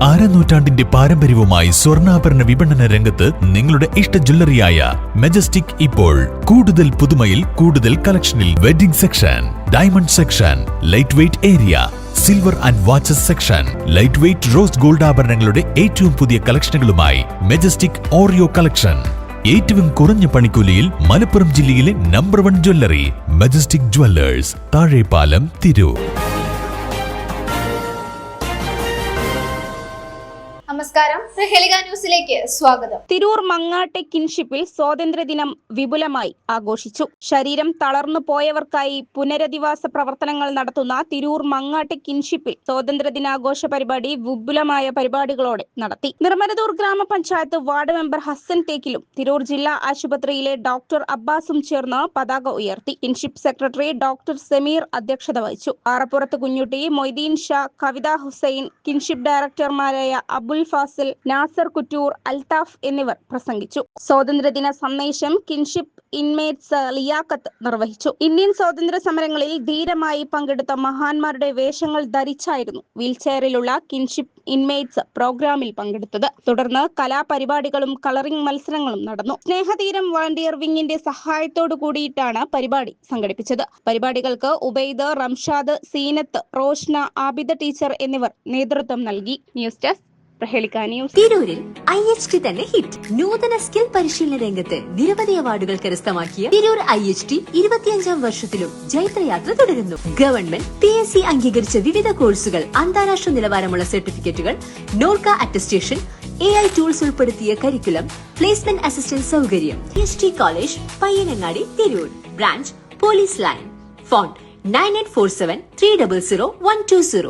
അരനൂറ്റാണ്ടിന്റെ പാരമ്പര്യവുമായി സ്വർണ്ണാഭരണ വിപണന രംഗത്ത് നിങ്ങളുടെ ഇഷ്ട ജ്വല്ലറിയായ മെജസ്റ്റിക് ഇപ്പോൾ കൂടുതൽ പുതുമയിൽ കൂടുതൽ കളക്ഷനിൽ wedding section, diamond section, light weight area, silver and watches section, light weight rose gold ആഭരണങ്ങളുടെ ഏറ്റവും പുതിയ കളക്ഷനുകളുമായി മെജസ്റ്റിക് ഓറിയോ കളക്ഷൻ. ഏറ്റവും കുറഞ്ഞ പണിക്കൂലിയിൽ മലപ്പുറം ജില്ലയിലെ number 1 jewellery majestic Jewellers, Thazhepalam, Tirur. നമസ്കാരം, പ്രഹേളിക ന്യൂസിലേക്ക് സ്വാഗതം. തിരൂർ മങ്ങാട്ടെ കിൻഷിപ്പിൽ സ്വാതന്ത്ര്യദിനം വിപുലമായി ആഘോഷിച്ചു. ശരീരം തളർന്നു പോയവർക്കായി പുനരധിവാസ പ്രവർത്തനങ്ങൾ നടത്തുന്ന തിരൂർ മങ്ങാട്ടെ കിൻഷിപ്പിൽ സ്വാതന്ത്ര്യദിനാഘോഷ പരിപാടി വിപുലമായ പരിപാടികളോടെ നടത്തി. നിർമ്മലതൂർ ഗ്രാമപഞ്ചായത്ത് വാർഡ് മെമ്പർ ഹസൻ തേക്കിലും തിരൂർ ജില്ലാ ആശുപത്രിയിലെ ഡോക്ടർ അബ്ബാസും ചേർന്ന് പതാക ഉയർത്തി. കിൻഷിപ്പ് സെക്രട്ടറി ഡോക്ടർ സമീർ അധ്യക്ഷത വഹിച്ചു. പാറപ്പുറത്ത് കുഞ്ഞുട്ടി, മൊയ്തീൻ ഷാ, കവിത ഹുസൈൻ, കിൻഷിപ്പ് ഡയറക്ടർമാരായ അബുൽ ഫാസിൽ, നാസർ കുറ്റൂർ, അൽതാഫ് എന്നിവർ പ്രസംഗിച്ചു. സ്വാതന്ത്ര്യദിന സന്ദേശം കിൻഷിപ്പ് ഇൻമേറ്റ്സ് ലിയാഖത്ത് നിർവഹിച്ചു. ഇന്ത്യൻ സ്വാതന്ത്ര്യ സമരങ്ങളിൽ ധീരമായി പങ്കെടുത്ത മഹാന്മാരുടെ വേഷങ്ങൾ ധരിച്ചായിരുന്നു വീൽചെയറിലുള്ള കിൻഷിപ്പ് ഇൻമേറ്റ്സ് പ്രോഗ്രാമിൽ പങ്കെടുത്തത്. തുടർന്ന് കലാപരിപാടികളും കളറിംഗ് മത്സരങ്ങളും നടന്നു. സ്നേഹതീരം വളണ്ടിയർ വിങ്ങിന്റെ സഹായത്തോടു കൂടിയിട്ടാണ് പരിപാടി സംഘടിപ്പിച്ചത്. പരിപാടികൾക്ക് ഉബൈദ്, റംഷാദ്, സീനത്ത്, റോഷ്ന, ആബിദ ടീച്ചർ എന്നിവർ നേതൃത്വം നൽകി. News desk Prahelika news. തിരൂരിൽ IHT തന്നെ ഹിറ്റ്. നൂതന സ്കിൽ പരിശീലന രംഗത്ത് നിരവധി അവാർഡുകൾ കരസ്ഥമാക്കിയ തിരൂർ IHT 25ാം വർഷത്തിലും ജൈത്രയാത്ര തുടരുന്നു. ഗവൺമെന്റ് PSC അംഗീകരിച്ച വിവിധ കോഴ്സുകൾ, അന്താരാഷ്ട്ര നിലവാരമുള്ള സർട്ടിഫിക്കറ്റുകൾ, നോർക്ക അറ്റസ്റ്റേഷൻ, AI ടൂൾസ് ഉൾപ്പെടുത്തിയ കരിക്കുലം, പ്ലേസ്മെന്റ് അസിസ്റ്റന്റ് സൗകര്യം. IHT college, Payyanangadi, Tirur. Branch police line. Phone 9847 300 120.